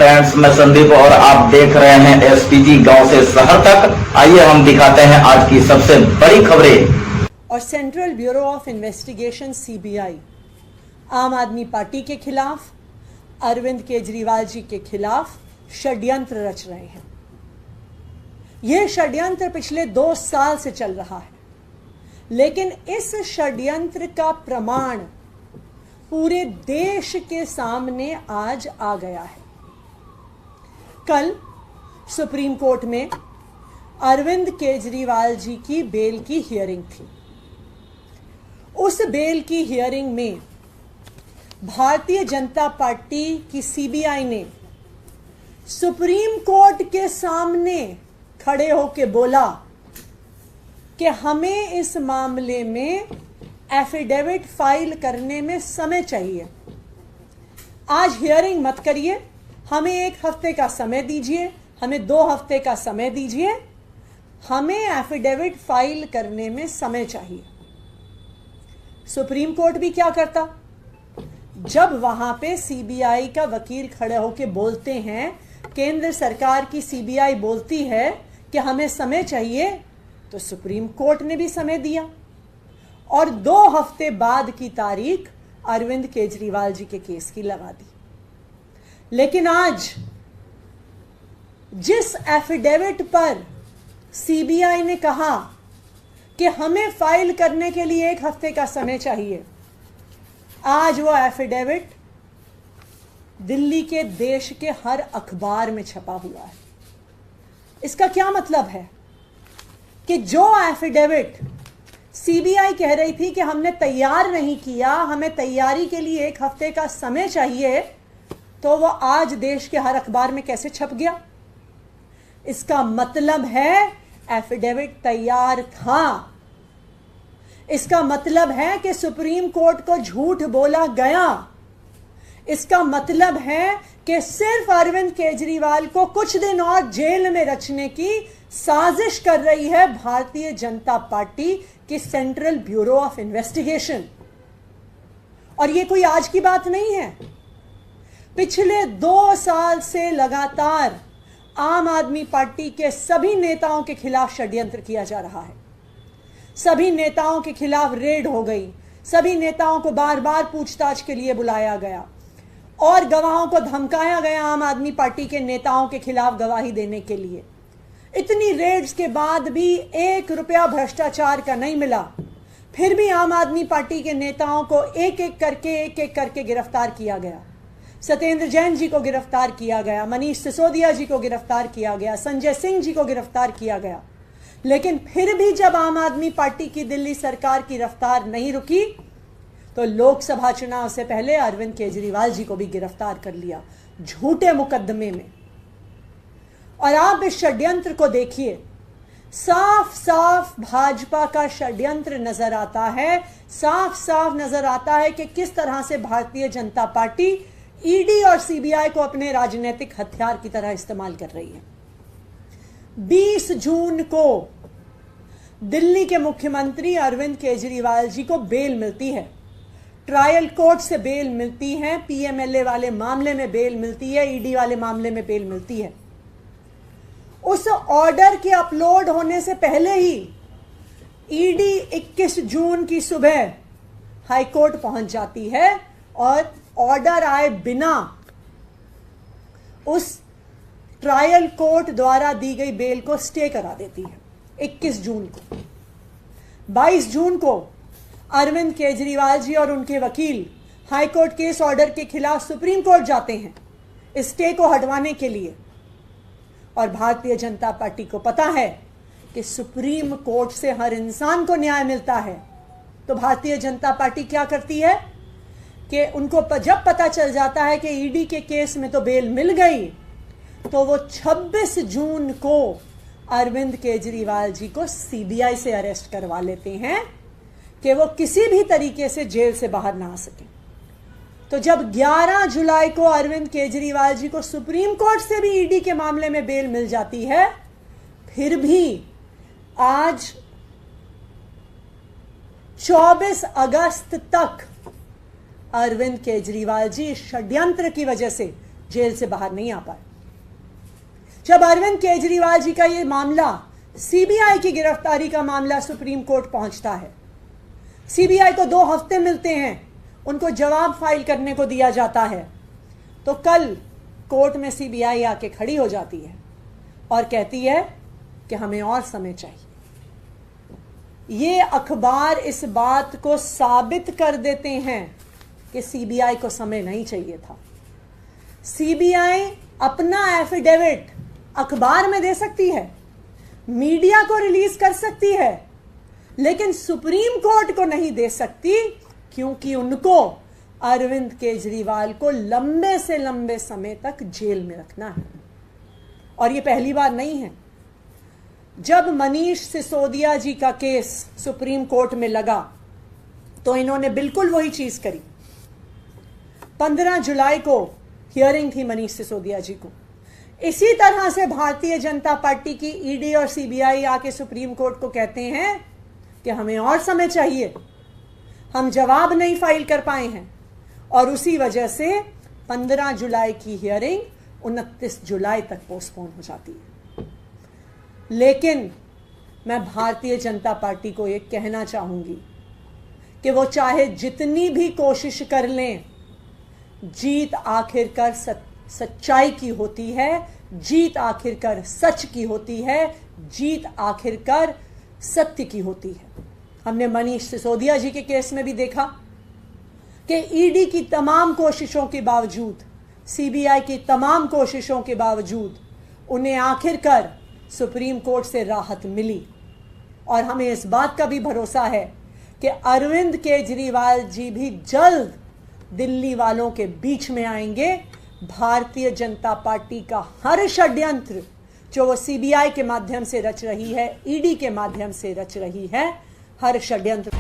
Friends, मैं संदीप और आप देख रहे हैं एसपीजी गांव से शहर तक। आइए हम दिखाते हैं आज की सबसे बड़ी खबरें। और central bureau of investigation CBI आम आदमी पार्टी के खिलाफ, अरविंद केजरीवाल जी के खिलाफ षड्यंत्र रच रहे हैं। यह षड्यंत्र पिछले 2 साल से चल रहा है, लेकिन इस षड्यंत्र का प्रमाण पूरे देश के सामने आज आ गया है। कल सुप्रीम कोर्ट में अरविंद केजरीवाल जी की बेल की हियरिंग थी। उस बेल की हियरिंग में भारतीय जनता पार्टी की सीबीआई ने सुप्रीम कोर्ट के सामने खड़े होकर बोला कि हमें इस मामले में एफिडेविट फाइल करने में समय चाहिए। आज हियरिंग मत करिए, हमें 1 हफ्ते का समय दीजिए, हमें 2 हफ्ते का समय दीजिए, हमें एफिडेविट फाइल करने में समय चाहिए। सुप्रीम कोर्ट भी क्या करता, जब वहां पे सीबीआई का वकील खड़े होकर बोलते हैं, केंद्र सरकार की सीबीआई बोलती है कि हमें समय चाहिए, तो सुप्रीम कोर्ट ने भी समय दिया और 2 हफ्ते बाद की तारीख अरविंद केजरीवाल जी के केस की लगा दी। लेकिन आज जिस एफिडेविट पर सीबीआई ने कहा कि हमें फाइल करने के लिए 1 हफ्ते का समय चाहिए, आज वो एफिडेविट दिल्ली के देश के हर अखबार में छपा हुआ है। इसका क्या मतलब है कि जो एफिडेविट सीबीआई कह रही थी कि हमने तैयार नहीं किया, हमें तैयारी के लिए 1 हफ्ते का समय चाहिए, तो वो आज देश के हर अखबार में कैसे छप गया? इसका मतलब है एफिडेविट तैयार था। इसका मतलब है कि सुप्रीम कोर्ट को झूठ बोला गया। इसका मतलब है कि सिर्फ अरविंद केजरीवाल को कुछ दिन और जेल में रखने की साजिश कर रही है भारतीय जनता पार्टी की सेंट्रल ब्यूरो ऑफ इन्वेस्टिगेशन। और यह कोई आज की बात नहीं है। पिछले 2 साल से लगातार आम आदमी पार्टी के सभी नेताओं के खिलाफ षड्यंत्र किया जा रहा है। सभी नेताओं के खिलाफ रेड हो गई, सभी नेताओं को बार बार पूछताछ के लिए बुलाया गया और गवाहों को धमकाया गया आम आदमी पार्टी के नेताओं के खिलाफ गवाही देने के लिए। इतनी रेड्स के बाद भी 1 रुपया भ्रष्टाचार का नहीं मिला। फिर भी आम आदमी पार्टी के नेताओं को एक एक करके गिरफ्तार किया गया। सत्येंद्र जैन जी को गिरफ्तार किया गया, मनीष सिसोदिया जी को गिरफ्तार किया गया, संजय सिंह जी को गिरफ्तार किया गया। लेकिन फिर भी जब आम आदमी पार्टी की दिल्ली सरकार की रफ्तार नहीं रुकी, तो लोकसभा चुनाव से पहले अरविंद केजरीवाल जी को भी गिरफ्तार कर लिया झूठे मुकदमे में। और आप इस षड्यंत्र को देखिए, साफ साफ भाजपा का षड्यंत्र नजर आता है। साफ साफ नजर आता है कि किस तरह से भारतीय जनता पार्टी ईडी और सीबीआई को अपने राजनीतिक हथियार की तरह इस्तेमाल कर रही है। 20 जून को दिल्ली के मुख्यमंत्री अरविंद केजरीवाल जी को बेल मिलती है, ट्रायल कोर्ट से बेल मिलती है, पीएमएलए वाले मामले में बेल मिलती है, ईडी वाले मामले में बेल मिलती है। उस ऑर्डर के अपलोड होने से पहले ही ईडी 21 जून की सुबह हाईकोर्ट पहुंच जाती है और ऑर्डर आए बिना उस ट्रायल कोर्ट द्वारा दी गई बेल को स्टे करा देती है 21 जून को। 22 जून को अरविंद केजरीवाल जी और उनके वकील हाईकोर्ट के इस ऑर्डर के खिलाफ सुप्रीम कोर्ट जाते हैं स्टे को हटवाने के लिए। और भारतीय जनता पार्टी को पता है कि सुप्रीम कोर्ट से हर इंसान को न्याय मिलता है, तो भारतीय जनता पार्टी क्या करती है कि उनको जब पता चल जाता है कि ईडी के केस में तो बेल मिल गई, तो वो 26 जून को अरविंद केजरीवाल जी को सीबीआई से अरेस्ट करवा लेते हैं कि वो किसी भी तरीके से जेल से बाहर ना आ सके। तो जब 11 जुलाई को अरविंद केजरीवाल जी को सुप्रीम कोर्ट से भी ईडी के मामले में बेल मिल जाती है, फिर भी आज 24 अगस्त तक अरविंद केजरीवाल जी षड्यंत्र की वजह से जेल से बाहर नहीं आ पाए। जब अरविंद केजरीवाल जी का ये मामला, सीबीआई की गिरफ्तारी का मामला सुप्रीम कोर्ट पहुंचता है, सीबीआई को 2 हफ्ते मिलते हैं, उनको जवाब फाइल करने को दिया जाता है, तो कल कोर्ट में सीबीआई आके खड़ी हो जाती है और कहती है कि हमें और समय चाहिए। ये अखबार इस बात को साबित कर देते हैं कि सीबीआई को समय नहीं चाहिए था। सीबीआई अपना एफिडेविट अखबार में दे सकती है, मीडिया को रिलीज कर सकती है, लेकिन सुप्रीम कोर्ट को नहीं दे सकती, क्योंकि उनको अरविंद केजरीवाल को लंबे से लंबे समय तक जेल में रखना है। और ये पहली बार नहीं है। जब मनीष सिसोदिया जी का केस सुप्रीम कोर्ट में लगा तो इन्होंने बिल्कुल वही चीज करी। 15 जुलाई को हियरिंग थी मनीष सिसोदिया जी को। इसी तरह से भारतीय जनता पार्टी की ईडी और सीबीआई आके सुप्रीम कोर्ट को कहते हैं कि हमें और समय चाहिए, हम जवाब नहीं फाइल कर पाए हैं, और उसी वजह से 15 जुलाई की हियरिंग 29 जुलाई तक पोस्टपोन हो जाती है। लेकिन मैं भारतीय जनता पार्टी को ये कहना चाहूंगी कि वो चाहे जितनी भी कोशिश कर लें, जीत आखिरकार सच्चाई की होती है, जीत आखिरकार सच की होती है, जीत आखिरकार सत्य की होती है। हमने मनीष सिसोदिया जी के केस में भी देखा कि ईडी की तमाम कोशिशों के बावजूद, सीबीआई की तमाम कोशिशों के बावजूद उन्हें आखिरकार सुप्रीम कोर्ट से राहत मिली। और हमें इस बात का भी भरोसा है कि अरविंद केजरीवाल जी भी जल्द दिल्ली वालों के बीच में आएंगे। भारतीय जनता पार्टी का हर षड्यंत्र जो वो सीबीआई के माध्यम से रच रही है, ईडी के माध्यम से रच रही है, हर षड्यंत्र